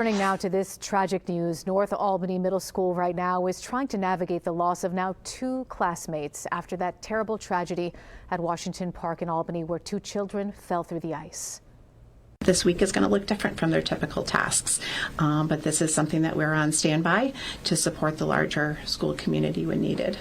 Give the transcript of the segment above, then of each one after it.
Turning now to this tragic news, North Albany Middle School right now is trying to navigate the loss of now 2 classmates after that terrible tragedy at Washington Park in Albany where 2 children fell through the ice. This week is going to look different from their typical tasks, but this is something that we're on standby to support the larger school community when needed.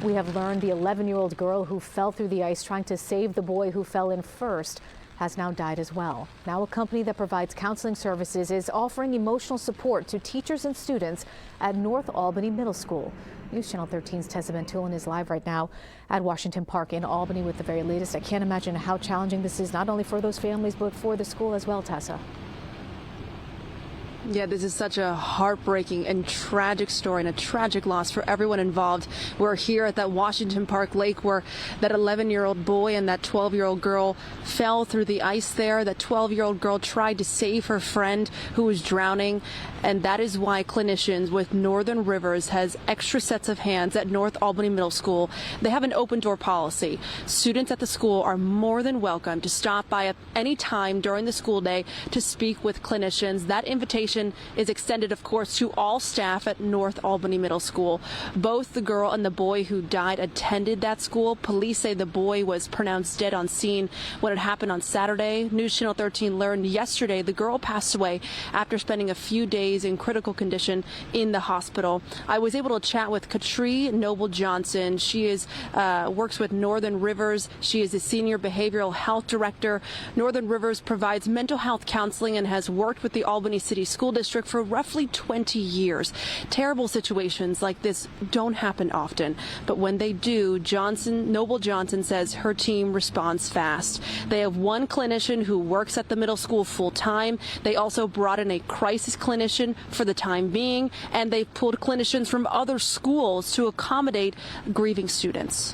We have learned the 11-year-old girl who fell through the ice trying to save the boy who fell in first has now died as well. Now a company that provides counseling services is offering emotional support to teachers and students at North Albany Middle School. NewsChannel 13's Tessa Ventulin is live right now at Washington Park in Albany with the very latest. I can't imagine how challenging this is, not only for those families, but for the school as well, Tessa. Yeah, this is such a heartbreaking and tragic story and a tragic loss for everyone involved. We're here at that Washington Park lake where that 11-year-old boy and that 12-year-old girl fell through the ice there. That 12-year-old girl tried to save her friend who was drowning. And that is why clinicians with Northern Rivers has extra sets of hands at North Albany Middle School. They have an open door policy. Students at the school are more than welcome to stop by at any time during the school day to speak with clinicians. That invitation is extended, of course, to all staff at North Albany Middle School. Both the girl and the boy who died attended that school. Police say the boy was pronounced dead on scene when it happened on Saturday. NewsChannel 13 learned yesterday the girl passed away after spending a few days in critical condition in the hospital. I was able to chat with Katrie Noble-Johnson. She is works with Northern Rivers. She is a senior behavioral health director. Northern Rivers provides mental health counseling and has worked with the Albany City School District for roughly 20 years. Terrible situations like this don't happen often, but when they do, Noble-Johnson says her team responds fast. They have one clinician who works at the middle school full time. They also brought in a crisis clinician for the time being, and they've pulled clinicians from other schools to accommodate grieving students.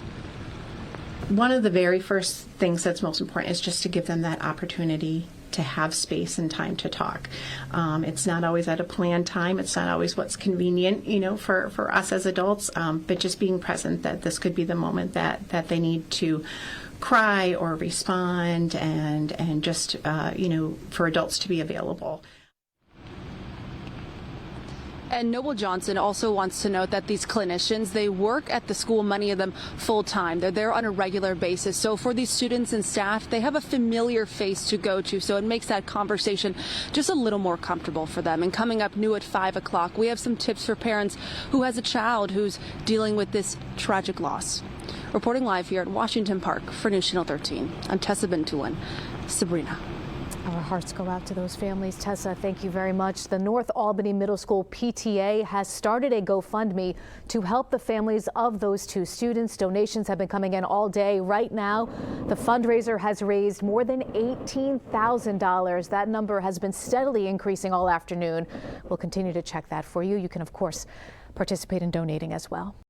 One of the very first things that's most important is just to give them that opportunity to have space and time to talk. It's not always at a planned time. It's not always what's convenient, for us as adults, but just being present that this could be the moment that they need to cry or respond and just, for adults to be available. And Noble-Johnson also wants to note that these clinicians, they work at the school, many of them full-time. They're there on a regular basis. So for these students and staff, they have a familiar face to go to. So it makes that conversation just a little more comfortable for them. And coming up new at 5 o'clock, we have some tips for parents who has a child who's dealing with this tragic loss. Reporting live here at Washington Park for NewsChannel 13, I'm Tessa Ventulin. Sabrina. Our hearts go out to those families. Tessa, thank you very much. The North Albany Middle School PTA has started a GoFundMe to help the families of those 2 students. Donations have been coming in all day. Right now, the fundraiser has raised more than $18,000. That number has been steadily increasing all afternoon. We'll continue to check that for you. You can, of course, participate in donating as well.